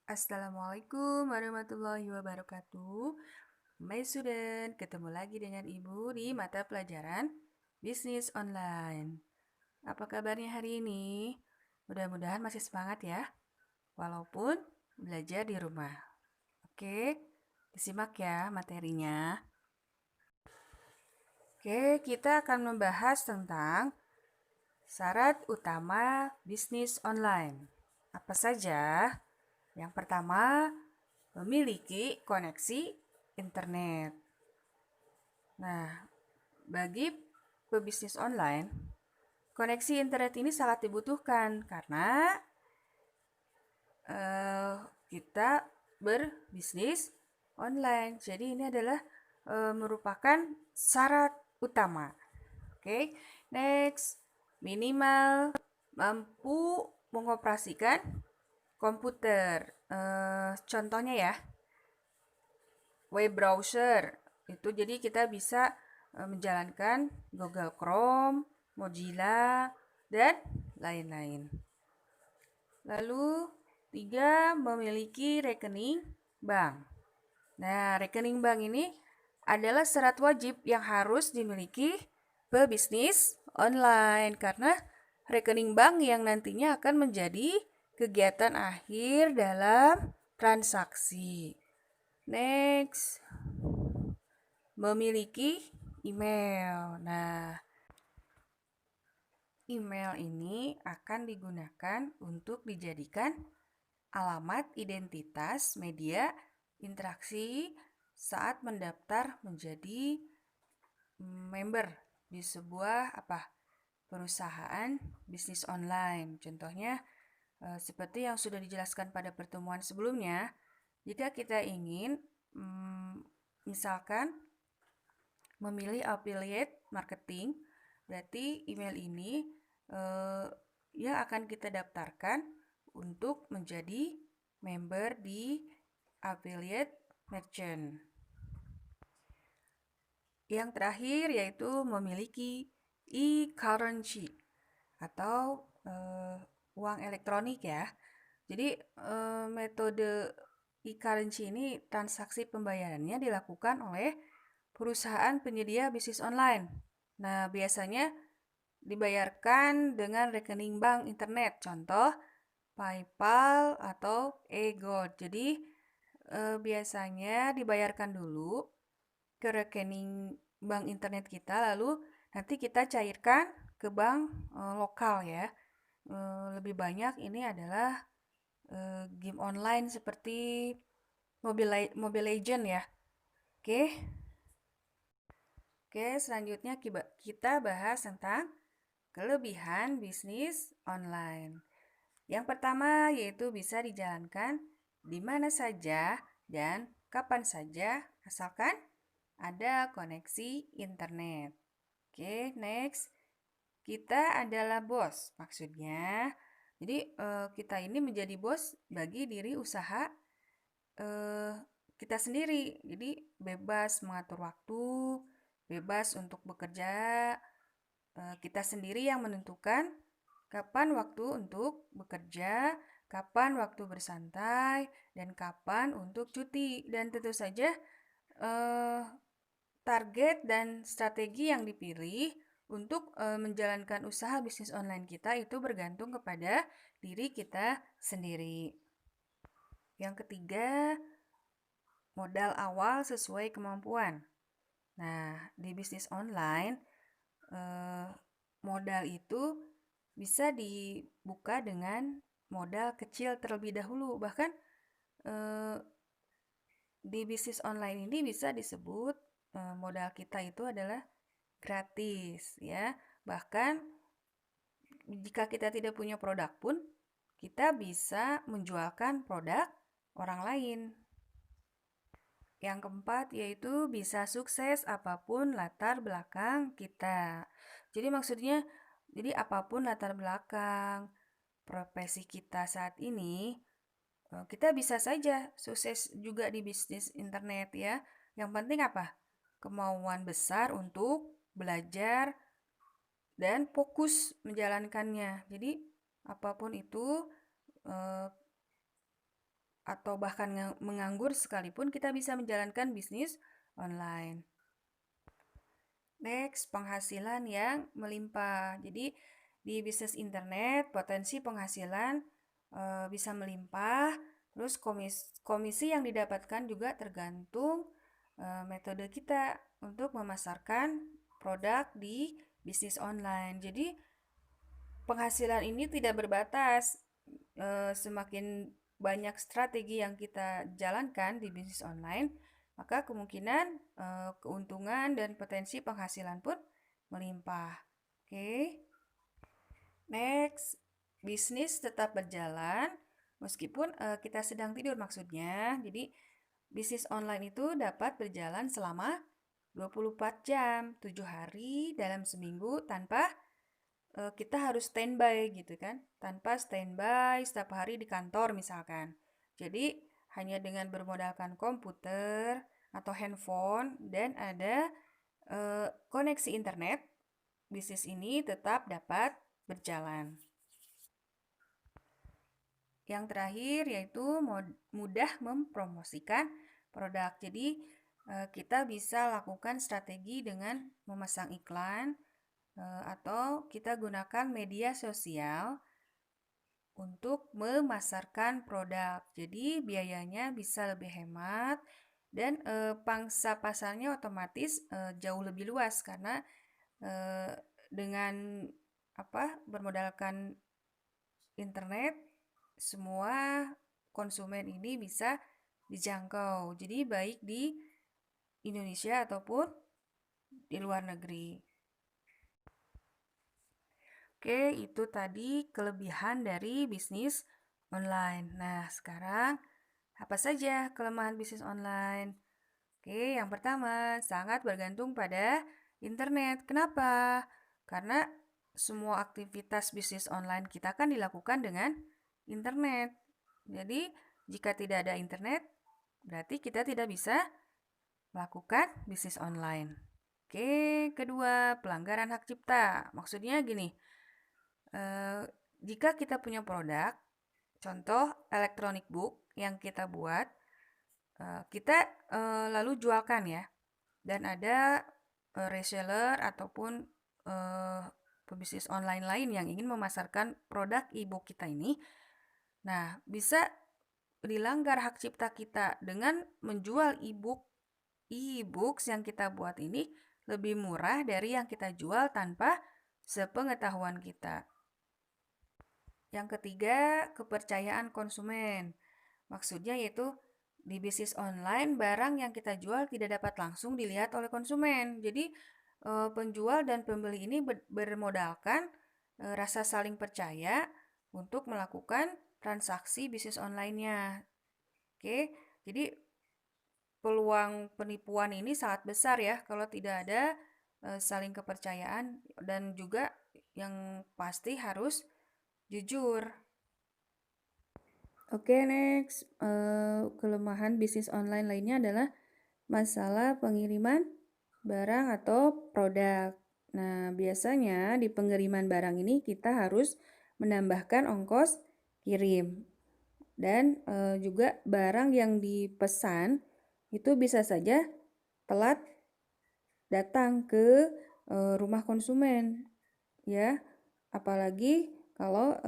Assalamualaikum warahmatullahi wabarakatuh. My student, ketemu lagi dengan Ibu di mata pelajaran Bisnis Online. Apa kabarnya hari ini? Mudah-mudahan masih semangat ya, walaupun belajar di rumah. Oke, disimak ya materinya. Oke, kita akan membahas tentang syarat utama bisnis online. Apa saja? Yang pertama, memiliki koneksi internet. Nah, bagi pebisnis online, koneksi internet ini sangat dibutuhkan karena kita berbisnis online. Jadi ini adalah merupakan syarat utama. Oke, next, minimal mampu mengoperasikan komputer. Contohnya ya, web browser itu, jadi kita bisa menjalankan Google Chrome, Mozilla, dan lain-lain. Lalu 3, memiliki rekening bank. Nah, rekening bank ini adalah syarat wajib yang harus dimiliki pebisnis online karena rekening bank yang nantinya akan menjadi kegiatan akhir dalam transaksi. Next, memiliki email. Nah, email ini akan digunakan untuk dijadikan alamat identitas media interaksi saat mendaftar menjadi member di sebuah perusahaan bisnis online. Contohnya seperti yang sudah dijelaskan pada pertemuan sebelumnya, jika kita ingin misalkan memilih affiliate marketing, berarti email ini yang akan kita daftarkan untuk menjadi member di affiliate merchant. Yang terakhir yaitu memiliki e-currency atau uang elektronik ya. Jadi metode e-currency ini transaksi pembayarannya dilakukan oleh perusahaan penyedia bisnis online. Nah, biasanya dibayarkan dengan rekening bank internet, contoh PayPal atau eGold. Jadi biasanya dibayarkan dulu ke rekening bank internet kita, lalu nanti kita cairkan ke bank lokal ya. Lebih banyak ini adalah game online seperti Mobile Legend ya. Oke, selanjutnya kita bahas tentang kelebihan bisnis online. Yang pertama yaitu bisa dijalankan di mana saja dan kapan saja asalkan ada koneksi internet. Oke, next. Kita adalah bos. Maksudnya, jadi kita ini menjadi bos bagi diri usaha kita sendiri. Jadi bebas mengatur waktu, bebas untuk bekerja. Kita sendiri yang menentukan kapan waktu untuk bekerja, kapan waktu bersantai, dan kapan untuk cuti. Dan tentu saja target dan strategi yang dipilih untuk menjalankan usaha bisnis online kita itu bergantung kepada diri kita sendiri. Yang ketiga, modal awal sesuai kemampuan. Nah, di bisnis online, modal itu bisa dibuka dengan modal kecil terlebih dahulu. Bahkan di bisnis online ini bisa disebut modal kita itu adalah gratis ya. Bahkan jika kita tidak punya produk pun, kita bisa menjualkan produk orang lain. Yang keempat yaitu bisa sukses apapun latar belakang kita. Jadi maksudnya, jadi apapun latar belakang profesi kita saat ini, kita bisa saja sukses juga di bisnis internet ya. Yang penting apa? Kemauan besar untuk belajar dan fokus menjalankannya. Jadi apapun itu, atau bahkan menganggur sekalipun kita bisa menjalankan bisnis online. Next, penghasilan yang melimpah. Jadi di bisnis internet potensi penghasilan bisa melimpah. Terus komisi yang didapatkan juga tergantung metode kita untuk memasarkan produk di bisnis online. Jadi penghasilan ini tidak berbatas. Semakin banyak strategi yang kita jalankan di bisnis online, maka kemungkinan keuntungan dan potensi penghasilan pun melimpah. Oke. Next, bisnis tetap berjalan meskipun kita sedang tidur maksudnya. Jadi bisnis online itu dapat berjalan selama 24 jam, 7 hari dalam seminggu tanpa kita harus standby gitu kan, tanpa standby setiap hari di kantor misalkan. Jadi hanya dengan bermodalkan komputer atau handphone dan ada koneksi internet, bisnis ini tetap dapat berjalan. Yang terakhir yaitu mudah mempromosikan produk. Jadi kita bisa lakukan strategi dengan memasang iklan atau kita gunakan media sosial untuk memasarkan produk. Jadi biayanya bisa lebih hemat dan pangsa pasarnya otomatis jauh lebih luas karena dengan bermodalkan internet semua konsumen ini bisa dijangkau. Jadi baik di Indonesia ataupun di luar negeri. Oke, itu tadi kelebihan dari bisnis online. Nah, sekarang apa saja kelemahan bisnis online? Oke, yang pertama, sangat bergantung pada internet. Kenapa? Karena semua aktivitas bisnis online kita kan dilakukan dengan internet. Jadi, jika tidak ada internet, berarti kita tidak bisa melakukan bisnis online. Oke, kedua, pelanggaran hak cipta. Maksudnya gini, jika kita punya produk, contoh electronic book yang kita buat, kita lalu jualkan ya, dan ada reseller ataupun pebisnis online lain yang ingin memasarkan produk e-book kita ini, nah bisa dilanggar hak cipta kita dengan menjual e-books yang kita buat ini lebih murah dari yang kita jual tanpa sepengetahuan kita. Yang ketiga, kepercayaan konsumen. Maksudnya yaitu di bisnis online barang yang kita jual tidak dapat langsung dilihat oleh konsumen. Jadi penjual dan pembeli ini bermodalkan rasa saling percaya untuk melakukan transaksi bisnis online-nya. Oke, jadi peluang penipuan ini sangat besar ya kalau tidak ada saling kepercayaan dan juga yang pasti harus jujur. Oke, next. Kelemahan bisnis online lainnya adalah masalah pengiriman barang atau produk. Nah, biasanya di pengiriman barang ini kita harus menambahkan ongkos kirim. Dan juga barang yang dipesan itu bisa saja telat datang ke rumah konsumen. Ya, apalagi kalau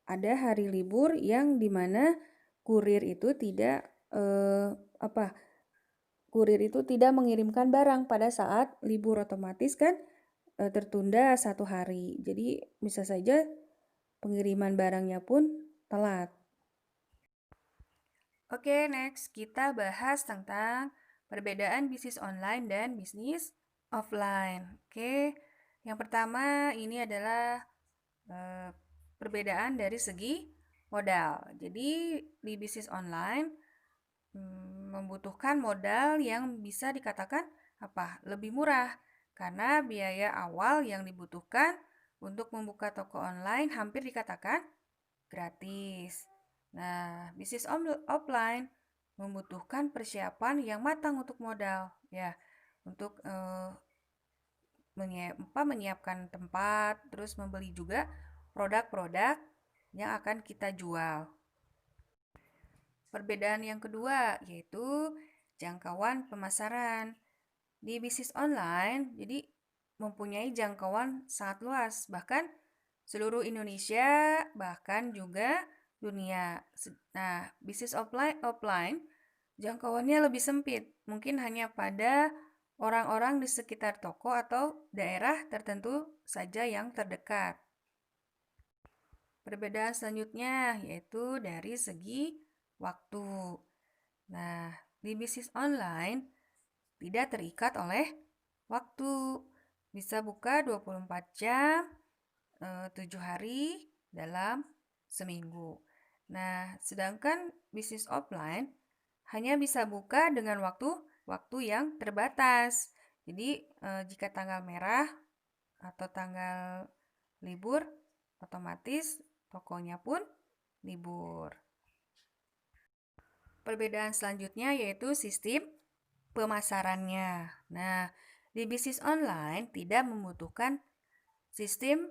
ada hari libur yang dimana kurir itu tidak mengirimkan barang pada saat libur, otomatis kan tertunda 1 hari. Jadi bisa saja pengiriman barangnya pun telat. Oke, next kita bahas tentang perbedaan bisnis online dan bisnis offline. Oke, yang pertama ini adalah perbedaan dari segi modal. Jadi di bisnis online membutuhkan modal yang bisa dikatakan lebih murah karena biaya awal yang dibutuhkan untuk membuka toko online hampir dikatakan gratis. Nah, bisnis offline membutuhkan persiapan yang matang untuk modal, ya, untuk menyiapkan tempat, terus membeli juga produk-produk yang akan kita jual. Perbedaan yang kedua yaitu jangkauan pemasaran. Di bisnis online, jadi mempunyai jangkauan sangat luas, bahkan seluruh Indonesia, bahkan juga dunia. Nah, bisnis offline jangkauannya lebih sempit, mungkin hanya pada orang-orang di sekitar toko atau daerah tertentu saja yang terdekat. Perbedaan selanjutnya yaitu dari segi waktu. Nah, di bisnis online tidak terikat oleh waktu. Bisa buka 24 jam, 7 hari dalam seminggu. Nah, sedangkan bisnis offline hanya bisa buka dengan waktu yang terbatas. Jadi, jika tanggal merah atau tanggal libur, otomatis tokonya pun libur. Perbedaan selanjutnya yaitu sistem pemasarannya. Nah, di bisnis online tidak membutuhkan sistem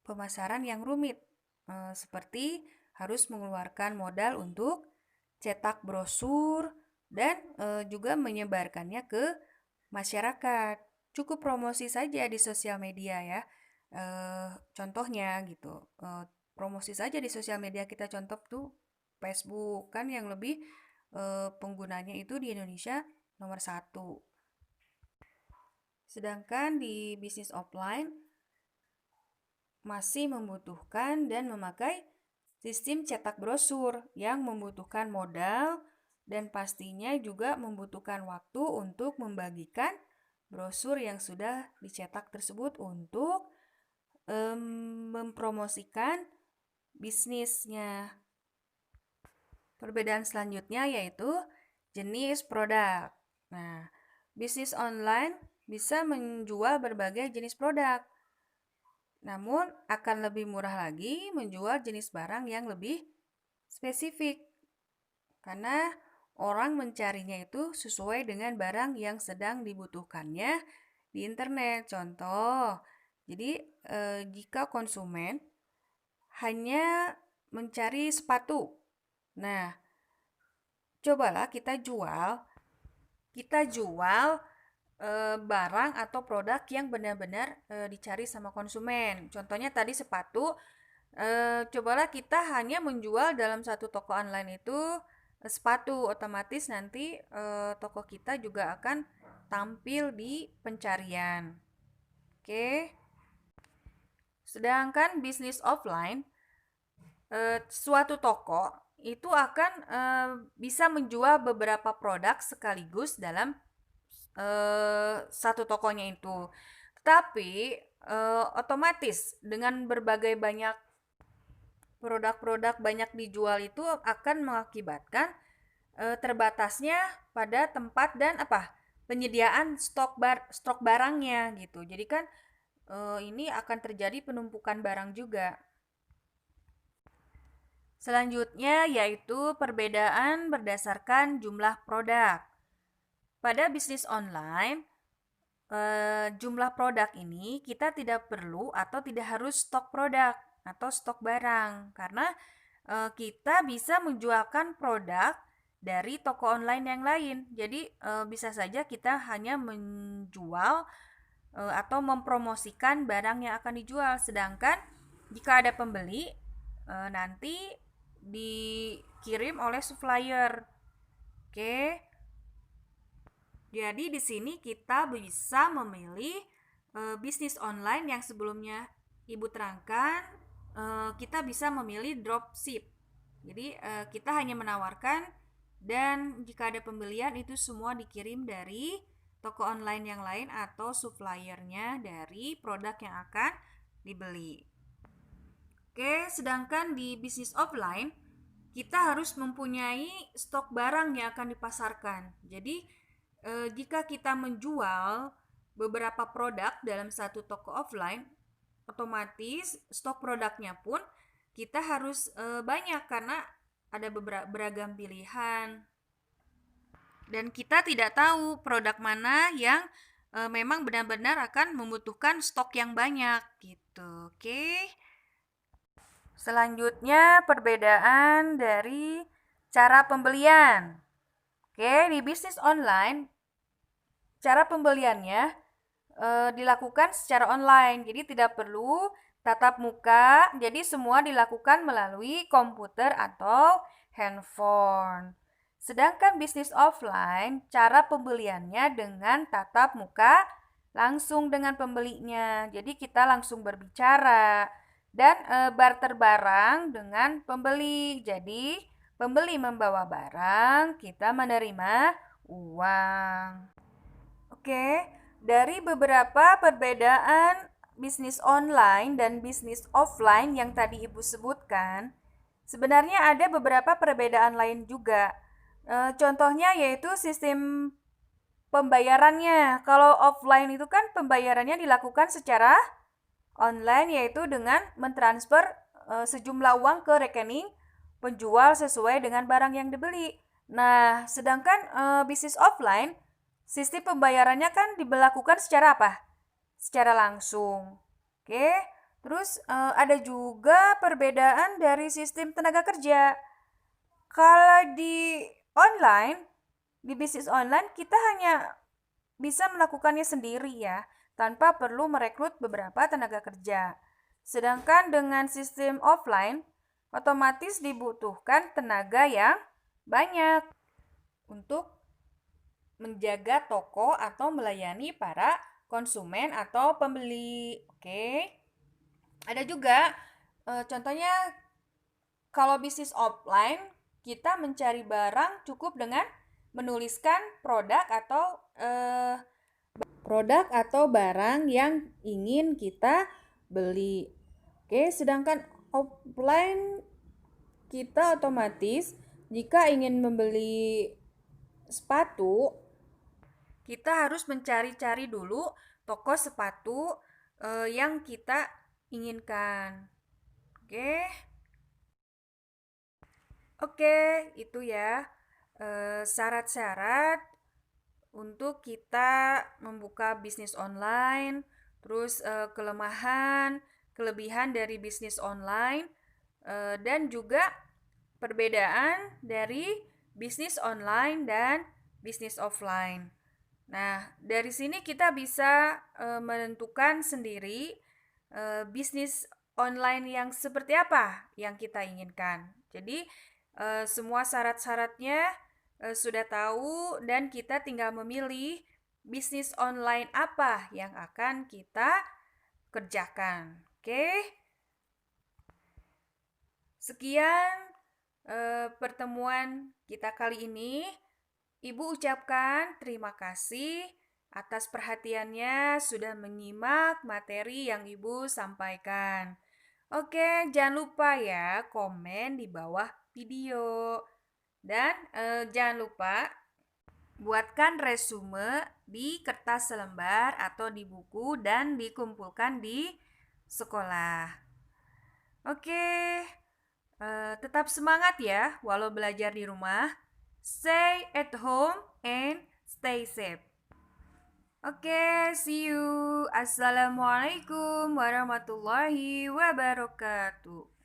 pemasaran yang rumit, seperti harus mengeluarkan modal untuk cetak brosur dan juga menyebarkannya ke masyarakat. Cukup promosi saja di sosial media ya. Contohnya gitu, promosi saja di sosial media kita, contoh tuh Facebook kan yang lebih penggunanya itu di Indonesia nomor 1. Sedangkan di bisnis offline masih membutuhkan dan memakai sistem cetak brosur yang membutuhkan modal dan pastinya juga membutuhkan waktu untuk membagikan brosur yang sudah dicetak tersebut untuk mempromosikan bisnisnya. Perbedaan selanjutnya yaitu jenis produk. Nah, bisnis online bisa menjual berbagai jenis produk, namun akan lebih murah lagi menjual jenis barang yang lebih spesifik, karena orang mencarinya itu sesuai dengan barang yang sedang dibutuhkannya di internet. Contoh, jadi jika konsumen hanya mencari sepatu, nah cobalah kita jual barang atau produk yang benar-benar dicari sama konsumen. Contohnya tadi sepatu, cobalah kita hanya menjual dalam satu toko online itu sepatu, otomatis nanti toko kita juga akan tampil di pencarian. Oke. Sedangkan bisnis offline, suatu toko itu akan bisa menjual beberapa produk sekaligus dalam satu tokonya itu. Tetapi otomatis dengan berbagai banyak produk-produk banyak dijual itu akan mengakibatkan terbatasnya pada tempat dan penyediaan stok barangnya gitu. Jadi kan ini akan terjadi penumpukan barang juga. Selanjutnya yaitu perbedaan berdasarkan jumlah produk. Pada bisnis online, jumlah produk ini kita tidak perlu atau tidak harus stok produk atau stok barang, karena kita bisa menjualkan produk dari toko online yang lain. Jadi bisa saja kita hanya menjual atau mempromosikan barang yang akan dijual, sedangkan jika ada pembeli nanti dikirim oleh supplier. Oke. Jadi di sini kita bisa memilih bisnis online yang sebelumnya Ibu terangkan, kita bisa memilih dropship. Jadi kita hanya menawarkan dan jika ada pembelian itu semua dikirim dari toko online yang lain atau suppliernya dari produk yang akan dibeli. Oke, sedangkan di bisnis offline kita harus mempunyai stok barang yang akan dipasarkan. Jadi jika kita menjual beberapa produk dalam satu toko offline, otomatis stok produknya pun kita harus banyak karena ada beragam pilihan. Dan kita tidak tahu produk mana yang memang benar-benar akan membutuhkan stok yang banyak gitu. Oke. Selanjutnya perbedaan dari cara pembelian. Oke, di bisnis online, cara pembeliannya dilakukan secara online. Jadi tidak perlu tatap muka. Jadi semua dilakukan melalui komputer atau handphone. Sedangkan bisnis offline, cara pembeliannya dengan tatap muka langsung dengan pembelinya. Jadi kita langsung berbicara dan barter barang dengan pembeli. Jadi pembeli membawa barang, kita menerima uang. Oke, dari beberapa perbedaan bisnis online dan bisnis offline yang tadi Ibu sebutkan, sebenarnya ada beberapa perbedaan lain juga. Contohnya yaitu sistem pembayarannya. Kalau offline itu kan pembayarannya dilakukan secara online, yaitu dengan mentransfer sejumlah uang ke rekening penjual sesuai dengan barang yang dibeli. Nah, sedangkan bisnis offline, sistem pembayarannya kan diberlakukan secara apa? Secara langsung. Oke. Terus ada juga perbedaan dari sistem tenaga kerja. Kalau di online, di bisnis online kita hanya bisa melakukannya sendiri ya, tanpa perlu merekrut beberapa tenaga kerja. Sedangkan dengan sistem offline, otomatis dibutuhkan tenaga yang banyak untuk menjaga toko atau melayani para konsumen atau pembeli. Oke. Ada juga contohnya kalau bisnis offline, kita mencari barang cukup dengan menuliskan produk atau barang yang ingin kita beli. Oke, sedangkan offline kita otomatis jika ingin membeli sepatu, kita harus mencari-cari dulu toko sepatu yang kita inginkan. Oke. Oke, itu ya syarat-syarat untuk kita membuka bisnis online, terus kelemahan, kelebihan dari bisnis online, dan juga perbedaan dari bisnis online dan bisnis offline. Nah, dari sini kita bisa menentukan sendiri bisnis online yang seperti apa yang kita inginkan. Jadi, semua syarat-syaratnya sudah tahu dan kita tinggal memilih bisnis online apa yang akan kita kerjakan. Oke. Sekian pertemuan kita kali ini. Ibu ucapkan terima kasih atas perhatiannya sudah menyimak materi yang Ibu sampaikan. Oke, jangan lupa ya komen di bawah video. Dan jangan lupa buatkan resume di kertas selembar atau di buku dan dikumpulkan di sekolah. Oke, tetap semangat ya walau belajar di rumah. Stay at home and stay safe. Oke, see you. Assalamualaikum warahmatullahi wabarakatuh.